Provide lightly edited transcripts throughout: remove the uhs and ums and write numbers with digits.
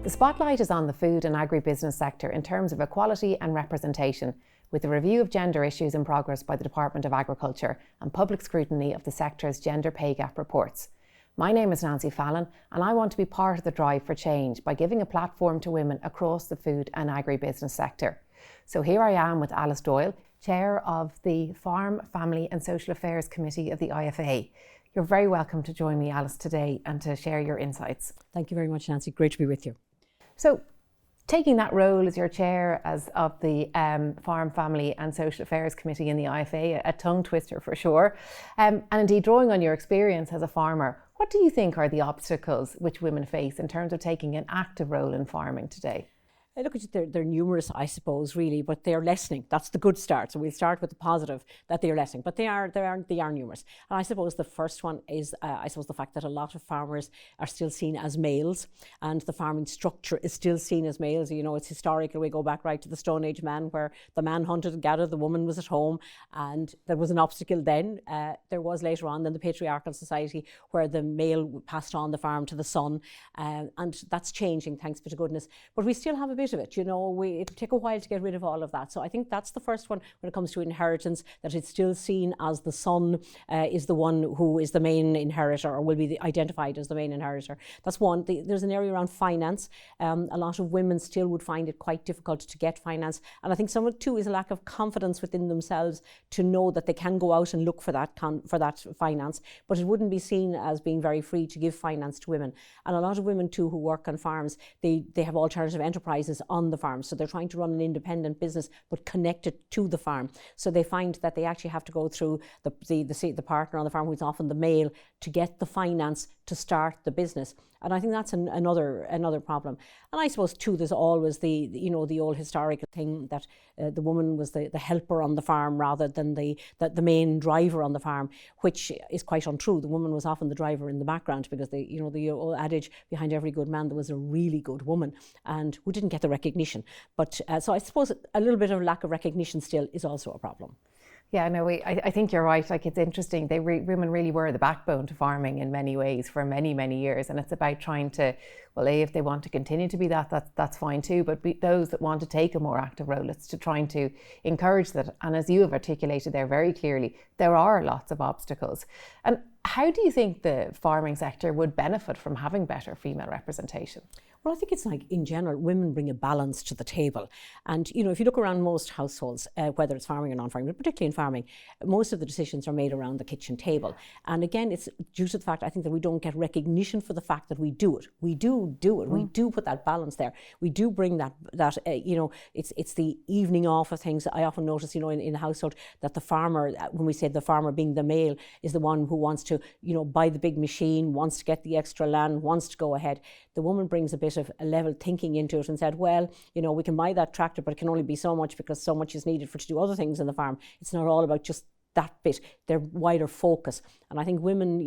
The spotlight is on the food and agribusiness sector in terms of equality and representation, with a review of gender issues in progress by the Department of Agriculture and public scrutiny of the sector's gender pay gap reports. My name is Nancy Fallon, and I want to be part of the drive for change by giving a platform to women across the food and agribusiness sector. So here I am with Alice Doyle, Chair of the Farm, Family and Social Affairs Committee of the IFA. You're very welcome to join me, Alice, today and to share your insights. Thank you very much, Nancy. Great to be with you. So, taking that role as your chair of the Farm, Family and Social Affairs Committee in the IFA, a tongue twister for sure, and indeed drawing on your experience as a farmer, what do you think are the obstacles which women face in terms of taking an active role in farming today? Look, they're numerous, I suppose, really, but they're lessening. That's the good start. So we'll start with the positive, that they're lessening, but they are numerous. And I suppose the first one is, the fact that a lot of farmers are still seen as males, and the farming structure is still seen as males. You know, it's historical. We go back right to the Stone Age man, where the man hunted and gathered, the woman was at home, and there was an obstacle then. There was later on then the patriarchal society, where the male passed on the farm to the son, and that's changing, thanks be to goodness. But we still have a bit of it, it'll take a while to get rid of all of that. So I think that's the first one when it comes to inheritance, that it's still seen as the son is the one who is the main inheritor, or will be identified as the main inheritor. That's one. There's an area around finance. A lot of women still would find it quite difficult to get finance, and I think some of it too is a lack of confidence within themselves to know that they can go out and look for that finance, but it wouldn't be seen as being very free to give finance to women. And a lot of women too who work on farms, they have alternative enterprises on the farm, so they're trying to run an independent business but connected to the farm. So they find that they actually have to go through the partner on the farm, who's often the male, to get the finance to start the business. And I think that's another problem. And I suppose too, there's always the old historical thing that the woman was the helper on the farm rather than the main driver on the farm, which is quite untrue. The woman was often the driver in the background, because the old adage, behind every good man there was a really good woman, and who didn't get the recognition. But so I suppose a little bit of lack of recognition still is also a problem. Yeah, no, I think you're right. Like, it's interesting. Women really were the backbone to farming in many ways for many, many years. And it's about trying to, well, if they want to continue to be that's fine too. But those that want to take a more active role, it's to trying to encourage that. And as you have articulated there very clearly, there are lots of obstacles. And how do you think the farming sector would benefit from having better female representation? Well, I think it's like, in general, women bring a balance to the table. And, if you look around most households, whether it's farming or non-farming, but particularly in farming, most of the decisions are made around the kitchen table. And again, it's due to the fact, I think, that we don't get recognition for the fact that we do it. We do it. We do put that balance there. We do bring that it's the evening off of things. I often notice, in the household, that the farmer, when we say the farmer being the male, is the one who wants to, buy the big machine, wants to get the extra land, wants to go ahead. The woman brings a bit of a level thinking into it and said, well, we can buy that tractor, but it can only be so much, because so much is needed to do other things in the farm. It's not all about just that bit. They're wider focus. And I think women,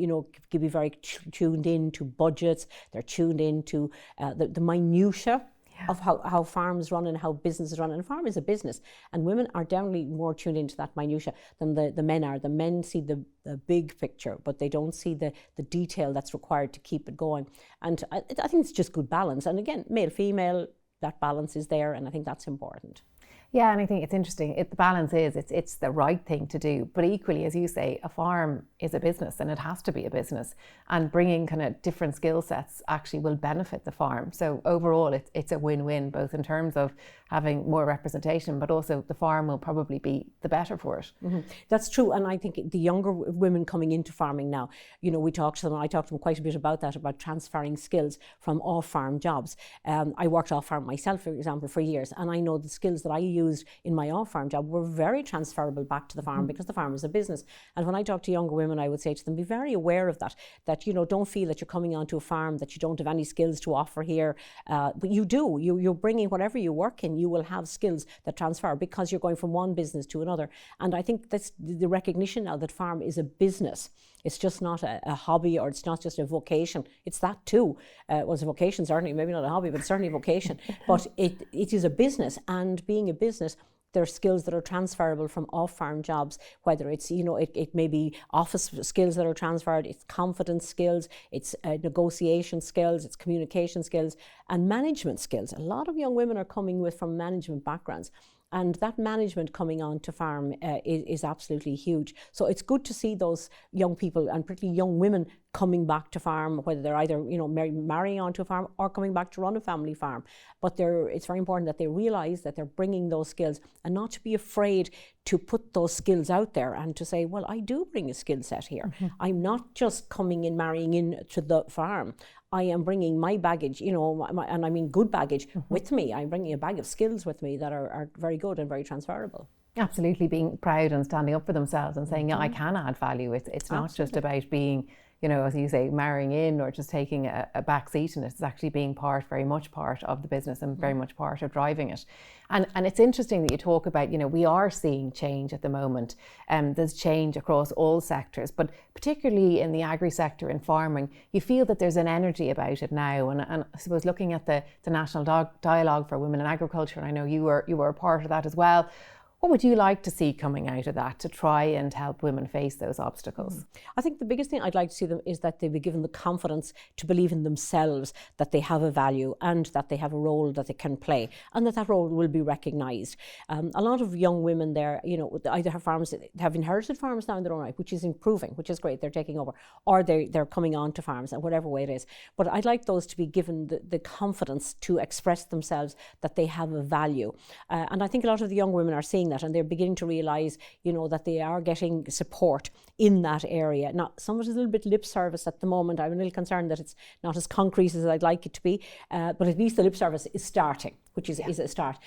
can be very tuned in to budgets. They're tuned into the minutiae of how farms run and how businesses run. And a farm is a business, and women are definitely more tuned into that minutiae than the men are. The men see the big picture, but they don't see the detail that's required to keep it going. And I think it's just good balance. And again, male, female, that balance is there, and I think that's important. Yeah, and I think it's interesting. The balance is, it's the right thing to do. But equally, as you say, a farm is a business, and it has to be a business. And bringing kind of different skill sets actually will benefit the farm. So overall, it's a win-win, both in terms of having more representation, but also the farm will probably be the better for it. Mm-hmm. That's true. And I think the younger women coming into farming now, we talk to them, I talk to them quite a bit about that, about transferring skills from off-farm jobs. I worked off-farm myself, for example, for years, and I know the skills that I used in my off-farm job were very transferable back to the farm, because the farm is a business. And when I talk to younger women, I would say to them, be very aware of that don't feel that you're coming onto a farm that you don't have any skills to offer here, but you do. You're bringing whatever you work in, you will have skills that transfer, because you're going from one business to another. And I think that's the recognition now, that farm is a business. It's just not a hobby, or it's not just a vocation. It's that too. Well, it's a vocation, certainly, maybe not a hobby, but certainly a vocation. But it is a business, and being a business, there are skills that are transferable from off-farm jobs, whether it's, it may be office skills that are transferred, it's confidence skills, it's negotiation skills, it's communication skills, and management skills. A lot of young women are coming from management backgrounds. And that management coming on to farm is absolutely huge. So it's good to see those young people, and particularly young women, coming back to farm, whether they're either marrying onto a farm or coming back to run a family farm. But it's very important that they realise that they're bringing those skills, and not to be afraid to put those skills out there and to say, well, I do bring a skill set here. Mm-hmm. I'm not just coming in, marrying in to the farm. I am bringing my baggage, and I mean good baggage, mm-hmm. with me. I'm bringing a bag of skills with me that are very good and very transferable. Absolutely, being proud and standing up for themselves and saying, mm-hmm. yeah, I can add value. It's not just about being, as you say, marrying in or just taking a back seat in it. It's actually being very much part of the business and very much part of driving it. And it's interesting that you talk about, we are seeing change at the moment. There's change across all sectors, but particularly in the agri sector and farming, you feel that there's an energy about it now. And I suppose looking at the National Dialogue for Women in Agriculture, and I know you were a part of that as well. What would you like to see coming out of that to try and help women face those obstacles? I think the biggest thing I'd like to see them is that they be given the confidence to believe in themselves, that they have a value and that they have a role that they can play, and that role will be recognised. A lot of young women there, either have inherited farms now in their own right, which is improving, which is great, they're taking over, or they're coming on to farms, and whatever way it is. But I'd like those to be given the confidence to express themselves, that they have a value. And I think a lot of the young women are seeing that, and they're beginning to realise, that they are getting support in that area. Now, some of it is a little bit lip service at the moment. I'm a little concerned that it's not as concrete as I'd like it to be, but at least the lip service is starting, which is a start.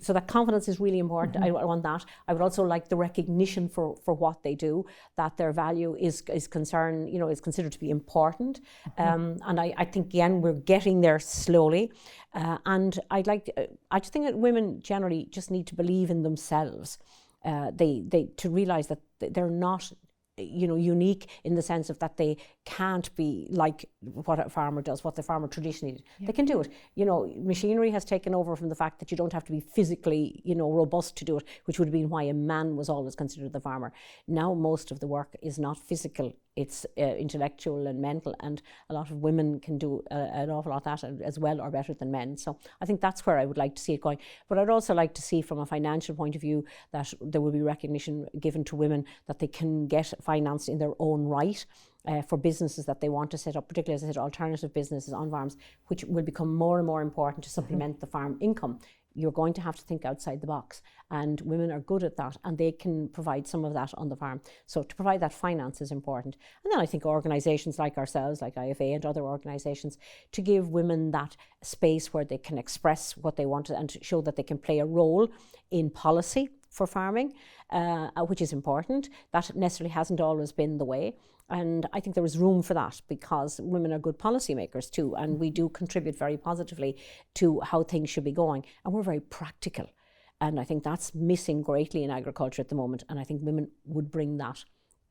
So that confidence is really important. Mm-hmm. I want that. I would also like the recognition for what they do, that their value is concerned, is considered to be important. Mm-hmm. And I think, again, we're getting there slowly. And I just think that women generally just need to believe in themselves. To realise that they're not, unique in the sense of that they can't be like what a farmer does, what the farmer traditionally did. Yeah. They can do it. Machinery has taken over from the fact that you don't have to be physically, robust to do it, which would have been why a man was always considered the farmer. Now most of the work is not physical, it's intellectual and mental, and a lot of women can do an awful lot of that as well or better than men. So I think that's where I would like to see it going. But I'd also like to see, from a financial point of view, that there will be recognition given to women that they can get financed in their own right. For businesses that they want to set up, particularly, as I said, alternative businesses on farms, which will become more and more important to supplement mm-hmm. the farm income. You're going to have to think outside the box, and women are good at that, and they can provide some of that on the farm. So to provide that finance is important. And then I think organisations like ourselves, like IFA and other organisations, to give women that space where they can express what they want and to show that they can play a role in policy for farming, which is important. That necessarily hasn't always been the way. And I think there is room for that, because women are good policymakers too, and we do contribute very positively to how things should be going. And we're very practical. And I think that's missing greatly in agriculture at the moment. And I think women would bring that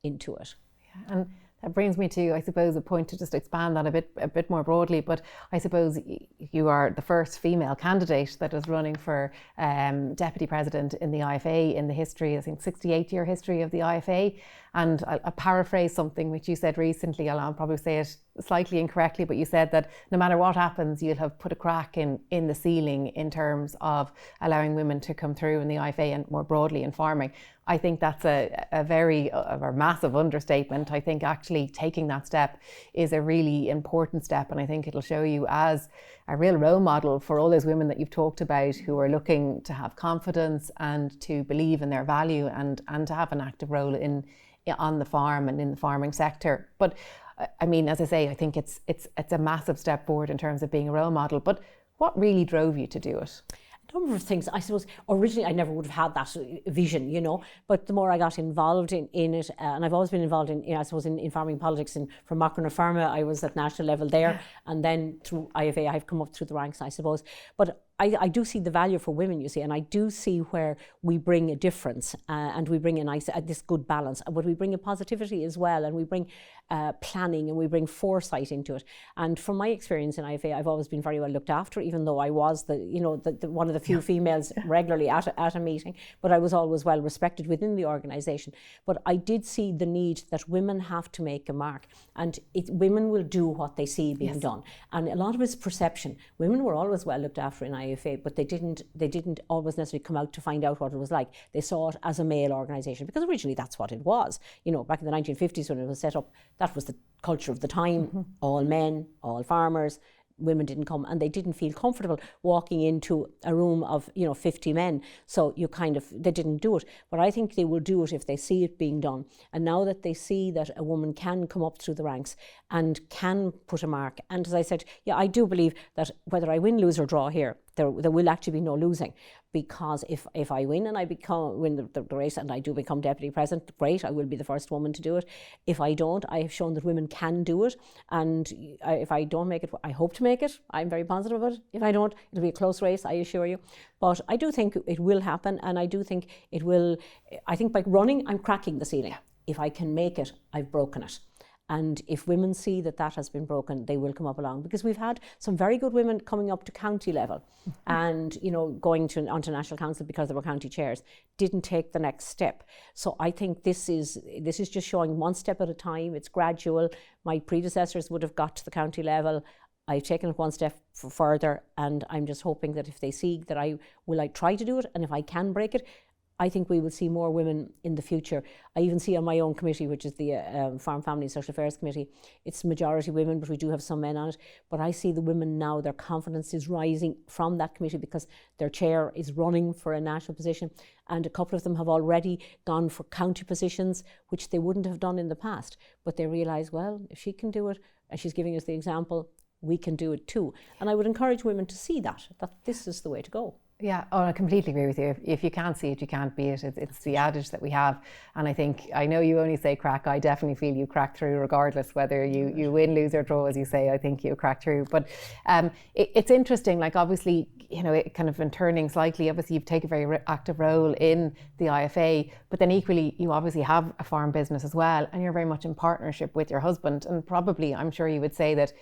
into it. Yeah, and that brings me to, I suppose, a point to just expand on a bit more broadly. But I suppose you are the first female candidate that is running for deputy president in the IFA in the history, I think 68-year history of the IFA. And I'll paraphrase something which you said recently. I'll probably say it slightly incorrectly, but you said that no matter what happens, you'll have put a crack in the ceiling in terms of allowing women to come through in the IFA and more broadly in farming. I think that's a very massive understatement. I think actually taking that step is a really important step, and I think it'll show you as a real role model for all those women that you've talked about who are looking to have confidence and to believe in their value and to have an active role on the farm and in the farming sector. But I mean, as I say, I think it's a massive step forward in terms of being a role model. But what really drove you to do it? A number of things. I suppose originally I never would have had that vision, but the more I got involved in it, and I've always been involved in farming politics, and from Macron Pharma I was at national level there, and then through IFA I've come up through the ranks, I suppose. But I do see the value for women, you see, and I do see where we bring a difference and we bring a nice, this good balance, but we bring a positivity as well, and we bring planning and we bring foresight into it. And from my experience in IFA, I've always been very well looked after, even though I was the one of the few females regularly at a meeting, but I was always well respected within the organisation. But I did see the need that women have to make a mark, and women will do what they see being done. And a lot of it's perception. Women were always well looked after in IFA, but they didn't always necessarily come out to find out what it was like. They saw it as a male organisation, because originally that's what it was. Back in the 1950s when it was set up, that was the culture of the time. All men, all farmers. Women didn't come, and they didn't feel comfortable walking into a room of 50 men, so they didn't do it. But I think they will do it if they see it being done. And now that they see that a woman can come up through the ranks and can put a mark, and as I said, I do believe that whether I win, lose or draw here, there will actually be no losing, because if I win and I win the race and I do become deputy president, great, I will be the first woman to do it. If I don't, I have shown that women can do it, and if I don't make it, I hope to make it. I'm very positive about it. If I don't, it'll be a close race, I assure you. But I do think it will happen, and I do think it will. I think by running, I'm cracking the ceiling. If I can make it, I've broken it. And if women see that has been broken, they will come up along, because we've had some very good women coming up to county level and, going onto national council because they were county chairs, didn't take the next step. So I think this is just showing one step at a time. It's gradual. My predecessors would have got to the county level. I've taken it one step further, and I'm just hoping that if they see that I try to do it, and if I can break it, I think we will see more women in the future. I even see on my own committee, which is the Farm, Family and Social Affairs Committee, it's majority women, but we do have some men on it. But I see the women now, their confidence is rising from that committee, because their chair is running for a national position, and a couple of them have already gone for county positions, which they wouldn't have done in the past. But they realise, well, if she can do it, and she's giving us the example, we can do it too. And I would encourage women to see that this is the way to go. Yeah, I completely agree with you. If you can't see it, you can't be it. It's the adage that we have. And I know you only say crack. I definitely feel you crack through regardless whether you win, lose or draw, as you say. I think you crack through. But it's interesting, obviously, it kind of in turning slightly, obviously you've taken a very active role in the IFA, but then equally you obviously have a farm business as well, and you're very much in partnership with your husband. And probably, I'm sure you would say that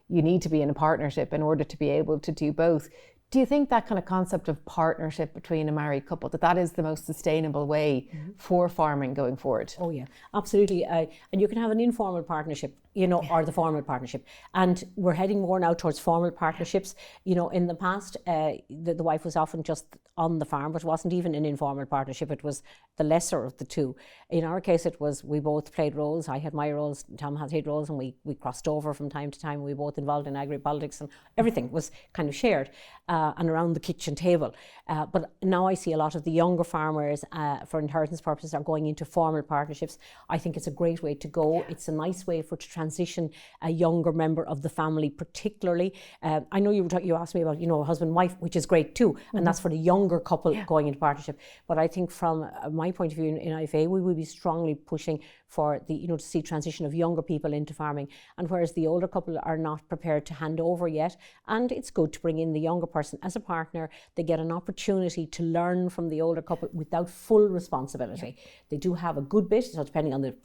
you need to be in a partnership in order to be able to do both. Do you think that kind of concept of partnership between a married couple, that is the most sustainable way for farming going forward? Oh yeah, absolutely. And you can have an informal partnership, or the formal partnership. And we're heading more now towards formal partnerships. In the past, the wife was often just on the farm, but it wasn't even an informal partnership. It was the lesser of the two. In our case, it was we both played roles. I had my roles, Tom had his roles, and we crossed over from time to time. We were both involved in agri-politics, and everything was kind of shared and around the kitchen table. But now I see a lot of the younger farmers, for inheritance purposes, are going into formal partnerships. I think it's a great way to go. Yeah. It's a nice way to transition a younger member of the family, particularly. I know you asked me about, husband and wife, which is great too, and that's for the younger couple going into partnership. But I think from my point of view in IFA, we will be strongly pushing for to see transition of younger people into farming. And whereas the older couple are not prepared to hand over yet, and it's good to bring in the younger person as a partner, they get an opportunity to learn from the older couple without full responsibility. Yeah. They do have a good bit, so depending on the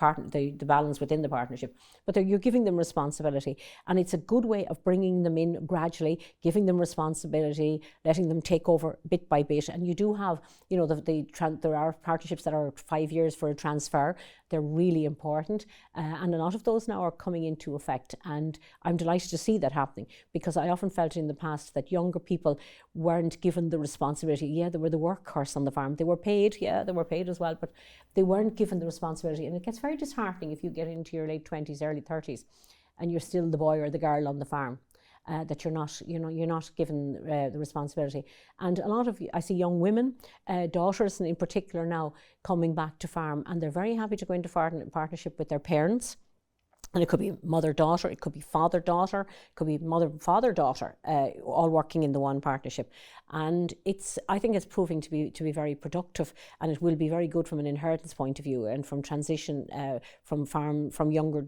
balance within the partnership, but you're giving them responsibility. And it's a good way of bringing them in gradually, giving them responsibility, letting them take over bit by bit. And you do have, there are partnerships that are 5 years for a transfer. They're really important, and a lot of those now are coming into effect, and I'm delighted to see that happening, because I often felt in the past that younger people weren't given the responsibility. Yeah, they were the workhorse on the farm. They were paid, as well, but they weren't given the responsibility, and it gets very disheartening if you get into your late 20s, early 30s, and you're still the boy or the girl on the farm. That you're not given the responsibility. And a lot of, I see young women, daughters in particular now, coming back to farm, and they're very happy to go into partnership with their parents. And it could be mother-daughter, it could be father-daughter, it could be mother-father-daughter, all working in the one partnership. And I think it's proving to be very productive, and it will be very good from an inheritance point of view and from transition from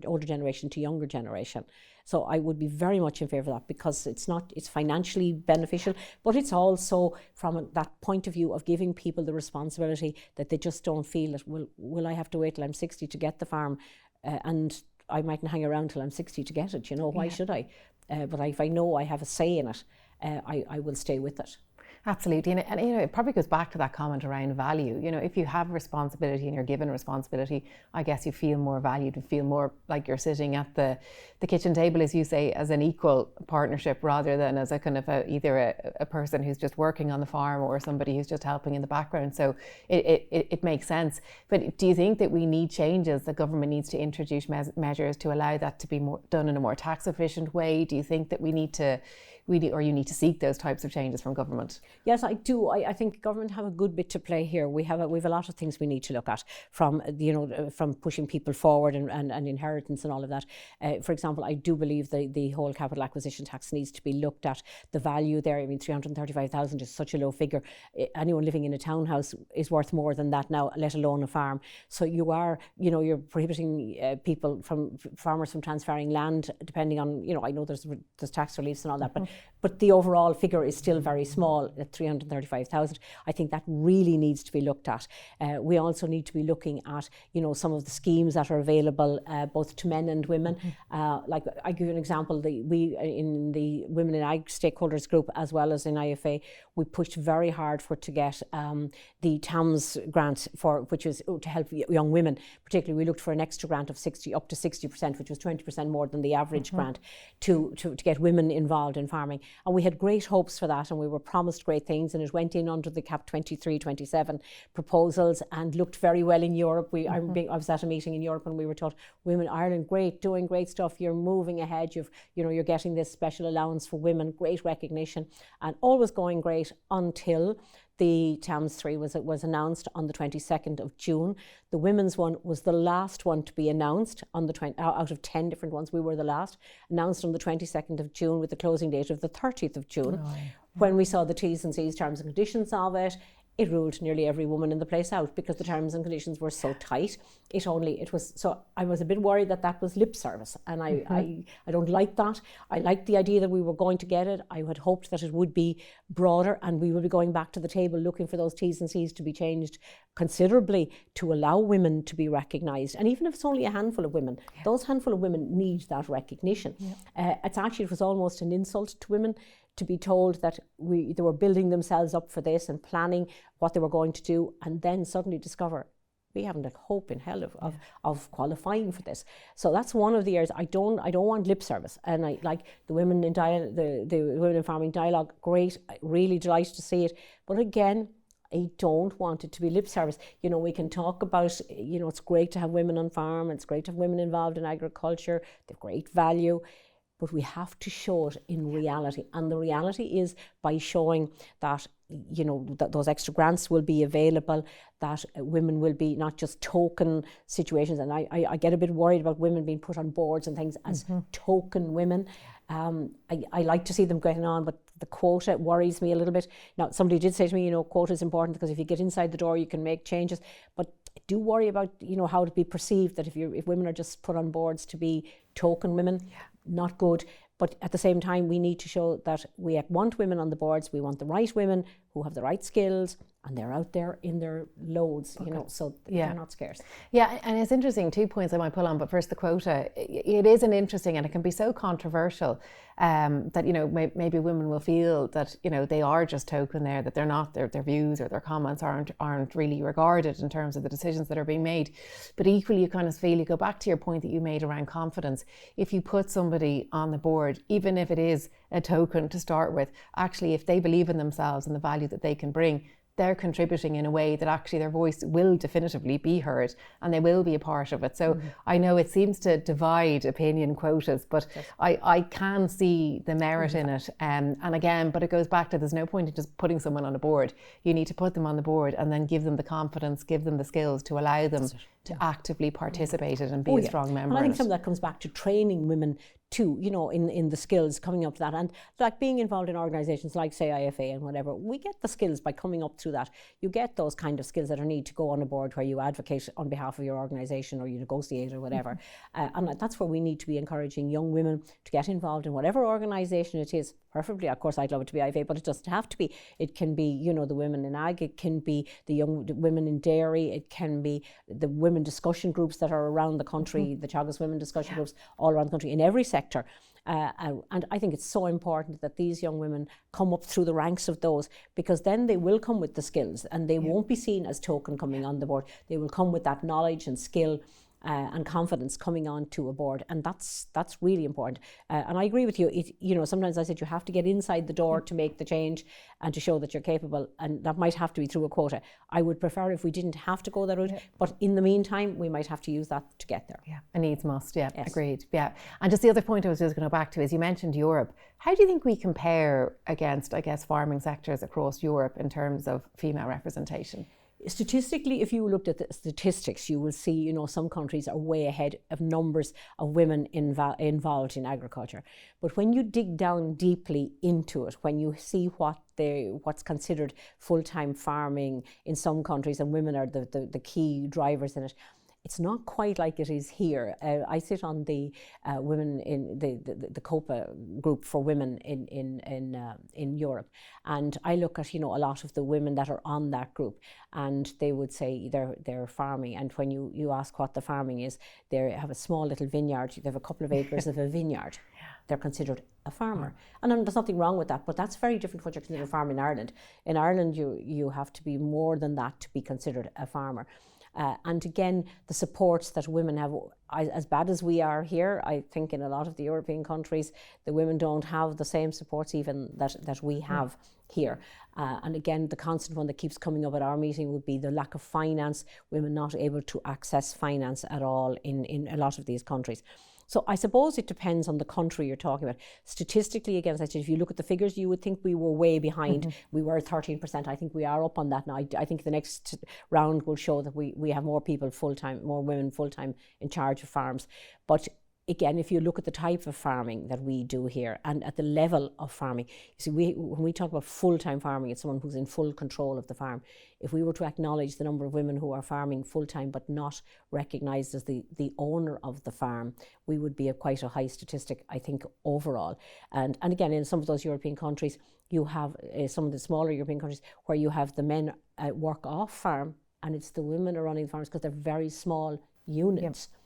older generation to younger generation. So I would be very much in favour of that, because it's financially beneficial, but it's also from that point of view of giving people the responsibility that they just don't feel that, will I have to wait till I'm 60 to get the farm, and I mightn't hang around till I'm 60 to get it, why should I? But if I know I have a say in it, I will stay with it. Absolutely, and it probably goes back to that comment around value. If you have responsibility and you're given responsibility, I guess you feel more valued, you feel more like you're sitting at the kitchen table, as you say, as an equal partnership, rather than as a kind of either a person who's just working on the farm or somebody who's just helping in the background. So it makes sense. But do you think that we need changes? The government needs to introduce measures to allow that to be done in a more tax efficient way? Do you think that you need to seek those types of changes from government? Yes, I do. I think government have a good bit to play here. We have a lot of things we need to look at, from from pushing people forward and inheritance and all of that. For example, I do believe the whole capital acquisition tax needs to be looked at. The value there, I mean, 335,000 is such a low figure. Anyone living in a townhouse is worth more than that now, let alone a farm. So you're prohibiting farmers from transferring land, depending on, I know there's tax reliefs and all that, but the overall figure is still very small at 335,000. I think that really needs to be looked at. We also need to be looking at, some of the schemes that are available both to men and women. Like, I give you an example. We in the Women in Ag Stakeholders Group, as well as in IFA, we pushed very hard to get the TAMS grant, which was to help young women. Particularly, we looked for an extra grant of up to 60%, which was 20% more than the average grant, to get women involved in farming. And we had great hopes for that, and we were promised great things, and it went in under the CAP 23-27 proposals and looked very well in Europe. I was at a meeting in Europe and we were told, women, Ireland, great, doing great stuff, you're moving ahead, you're getting this special allowance for women, great recognition, and all was going great until the TAMS 3 was announced on the 22nd of June. The women's one was the last one to be announced out of 10 different ones. We were the last, announced on the 22nd of June with the closing date of the 30th of June. Oh, yeah. When we saw the T's and C's, terms and conditions of it, it ruled nearly every woman in the place out, because the terms and conditions were so tight. So I was a bit worried that was lip service, and I don't like that. I liked the idea that we were going to get it. I had hoped that it would be broader, and we would be going back to the table looking for those T's and C's to be changed considerably to allow women to be recognised. And even if it's only a handful of women, those handful of women need that recognition. Yeah. It was almost an insult to women to be told that they were building themselves up for this and planning what they were going to do, and then suddenly discover we haven't a hope in hell of qualifying for this. So that's one of the areas I don't want lip service. And I like the women in the Women in Farming dialogue. Great, really delighted to see it. But again, I don't want it to be lip service. We can talk about, it's great to have women on farm, it's great to have women involved in agriculture, they've great value. But we have to show it in reality. And the reality is by showing that, that those extra grants will be available, that women will be not just token situations. And I get a bit worried about women being put on boards and things as token women. I like to see them getting on, but the quota worries me a little bit. Now, somebody did say to me, quota is important because if you get inside the door, you can make changes. But I do worry about, how to be perceived, that if women are just put on boards to be token women, not good. But at the same time, we need to show that we want women on the boards. We want the right women who have the right skills, and they're out there in their loads, so they're not scarce. Yeah, and it's interesting, 2 points I might pull on, but first the quota. It is an interesting, and it can be so controversial that, maybe women will feel that, they are just token there, that they're not, their views or their comments aren't really regarded in terms of the decisions that are being made. But equally, you kind of feel, you go back to your point that you made around confidence. If you put somebody on the board, even if it is a token to start with, actually, if they believe in themselves and the value that they can bring, they're contributing in a way that actually their voice will definitively be heard and they will be a part of it. So I know it seems to divide opinion quotas, but I can see the merit in it. And again, but it goes back to, there's no point in just putting someone on a board. You need to put them on the board and then give them the confidence, give them the skills to allow them to actively participate in it and be a strong member. And I think some of that comes back to training women too, you know, in the skills coming up to that. And like being involved in organisations like, say, IFA and whatever, we get the skills by coming up through that. You get those kind of skills that are needed to go on a board where you advocate on behalf of your organisation or you negotiate or whatever. And that's where we need to be encouraging young women to get involved in whatever organisation it is. Preferably, of course, I'd love it to be IFA, but it doesn't have to be. It can be, you know, the women in ag, it can be the young women in dairy, it can be the women discussion groups that are around the country, the Teagasc women discussion groups all around the country, in every sector. And I think it's so important that these young women come up through the ranks of those, because then they will come with the skills and they won't be seen as token coming on the board. They will come with that knowledge and skill and confidence coming on to a board, and that's really important. And I agree with you. You know, sometimes I said you have to get inside the door to make the change and to show that you're capable, and that might have to be through a quota. I would prefer if we didn't have to go that route, but in the meantime, we might have to use that to get there. Yeah, a needs must. Yeah, yes. Agreed. Yeah, and just the other point I was just going to go back to is you mentioned Europe. How do you think we compare against, I guess, farming sectors across Europe in terms of female representation? Statistically, if you looked at the statistics, you will see, you know, some countries are way ahead of numbers of women involved in agriculture. But when you dig down deeply into it, when you see what's considered full-time farming in some countries, and women are the key drivers in it, it's not quite like it is here. I sit on the women in the COPA group for women in Europe, and I look at, you know, a lot of the women that are on that group, and they would say they're farming. And when you ask what the farming is, they have a small little vineyard. They have a couple of acres of a vineyard. They're considered a farmer, and there's nothing wrong with that. But that's very different from what you're considered a farmer in Ireland. In Ireland, you have to be more than that to be considered a farmer. And again, the supports that women have, as bad as we are here, I think in a lot of the European countries, the women don't have the same supports even that we have here. And again, the constant one that keeps coming up at our meeting would be the lack of finance, women not able to access finance at all in a lot of these countries. So I suppose it depends on the country you're talking about. Statistically, again, as I said, if you look at the figures, you would think we were way behind. We were 13%. I think we are up on that now. I think the next round will show that we have more people full-time, more women full-time in charge of farms. But again, if you look at the type of farming that we do here and at the level of farming, you see, when we talk about full-time farming, it's someone who's in full control of the farm. If we were to acknowledge the number of women who are farming full-time but not recognised as the owner of the farm, we would be quite a high statistic, I think, overall. And again, in some of those European countries, you have some of the smaller European countries where you have the men work off farm, and it's the women are running the farms because they're very small units. Yep.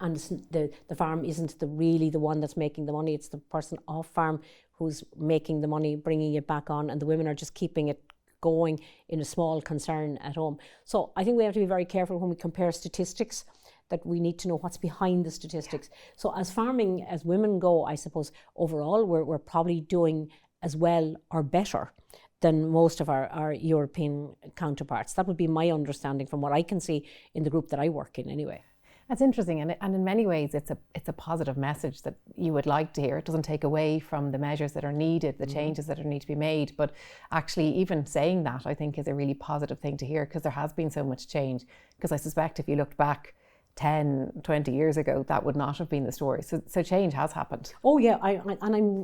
And the farm isn't really the one that's making the money. It's the person off farm who's making the money, bringing it back on, and the women are just keeping it going in a small concern at home. So I think we have to be very careful when we compare statistics, that we need to know what's behind the statistics. So as farming, as women go, I suppose overall we're probably doing as well or better than most of our European counterparts. That would be my understanding from what I can see in the group that I work in anyway. That's interesting, and in many ways it's a positive message that you would like to hear. It doesn't take away from the measures that are needed, the changes that need to be made, but actually even saying that, I think, is a really positive thing to hear, because there has been so much change. Because I suspect if you looked back 10, 20 years ago, that would not have been the story. So change has happened. Oh yeah,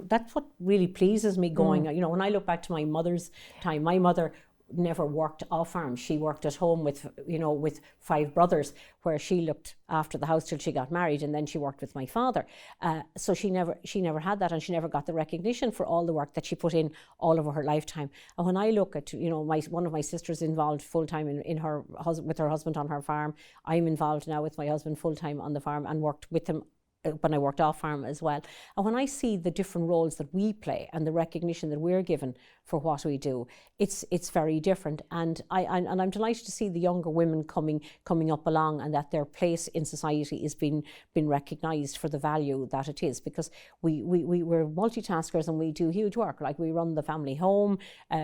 that's what really pleases me going. You know, when I look back to my mother's time, my mother never worked off farm. She worked at home with 5 brothers, where she looked after the house till she got married, and then she worked with my father. So she never had that, and she never got the recognition for all the work that she put in all over her lifetime. And when I look at, you know, one of my sisters involved full time with her husband on her farm. I'm involved now with my husband full time on the farm and worked with him when I worked off farm as well. And when I see the different roles that we play and the recognition that we're given for what we do, it's very different. And I'm delighted to see the younger women coming up along, and that their place in society is being recognised for the value that it is, because we're multitaskers and we do huge work. Like, we run the family home,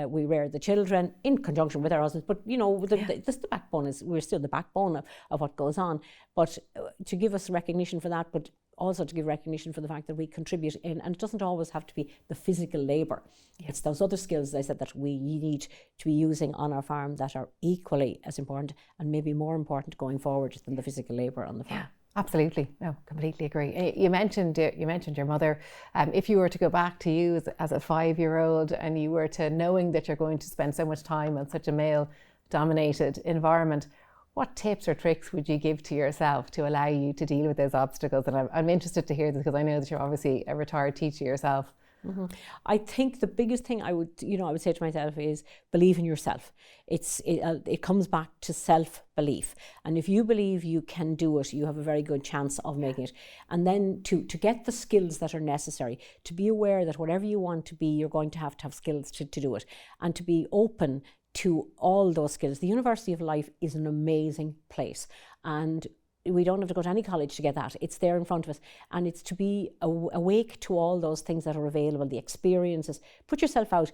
we rear the children in conjunction with our husbands, but the backbone is, we're still the backbone of what goes on. But to give us recognition for that, but also to give recognition for the fact that we contribute in, and it doesn't always have to be the physical labour. It's those other skills, as I said, that we need to be using on our farm that are equally as important, and maybe more important going forward than the physical labour on the farm. Yeah. Absolutely, no, completely agree. You mentioned your mother. If you were to go back to you as a 5-year-old, and you were to knowing that you're going to spend so much time on such a male-dominated environment, what tips or tricks would you give to yourself to allow you to deal with those obstacles? And I'm interested to hear this, because I know that you're obviously a retired teacher yourself. Mm-hmm. I think the biggest thing I would say to myself is believe in yourself. It comes back to self-belief, and if you believe you can do it, you have a very good chance of making it. And then to get the skills that are necessary, to be aware that whatever you want to be, you're going to have skills to do it, and to be open to all those skills. The University of Life is an amazing place, and we don't have to go to any college to get that. It's there in front of us, and it's to be awake to all those things that are available, the experiences. Put yourself out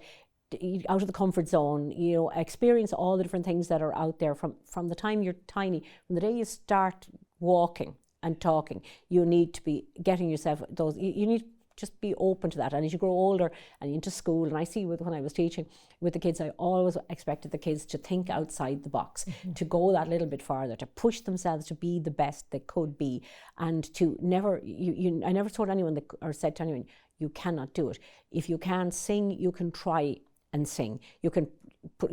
of the comfort zone, experience all the different things that are out there from the time you're tiny. From the day you start walking and talking, you need to be getting yourself those, you need just be open to that. And as you grow older and into school, and I see when I was teaching with the kids, I always expected the kids to think outside the box, to go that little bit farther, to push themselves to be the best they could be, and to never, I never told anyone or said to anyone, you cannot do it. If you can't sing, you can try and sing. You can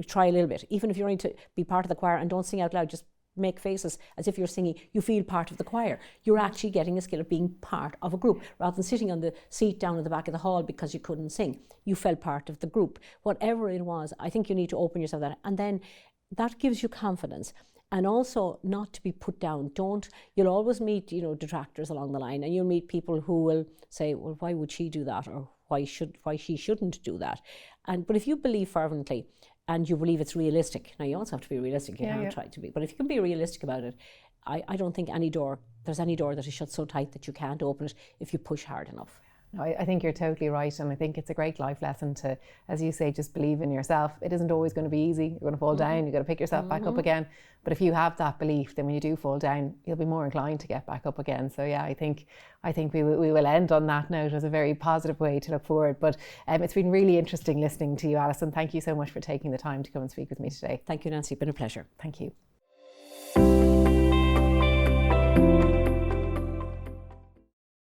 try a little bit. Even if you're going to be part of the choir, and don't sing out loud, just make faces as if you're singing, you feel part of the choir. You're actually getting a skill of being part of a group, rather than sitting on the seat down at the back of the hall because you couldn't sing. You felt part of the group. Whatever it was, I think you need to open yourself to that, and then that gives you confidence. And also not to be put down. You'll always meet, detractors along the line, and you'll meet people who will say, well, why would she do that? Or why she shouldn't do that? But if you believe fervently, and you believe it's realistic. Now, you also have to be realistic. You can't try to be. But if you can be realistic about it, I don't think there's any door that is shut so tight that you can't open it if you push hard enough. No, I think you're totally right, and I think it's a great life lesson to, as you say, just believe in yourself. It isn't always going to be easy. You're going to fall down, you've got to pick yourself back up again. But if you have that belief, then when you do fall down, you'll be more inclined to get back up again. So yeah, I think we will end on that note as a very positive way to look forward. But it's been really interesting listening to you, Alison. Thank you so much for taking the time to come and speak with me today. Thank you, Nancy. It's been a pleasure. Thank you.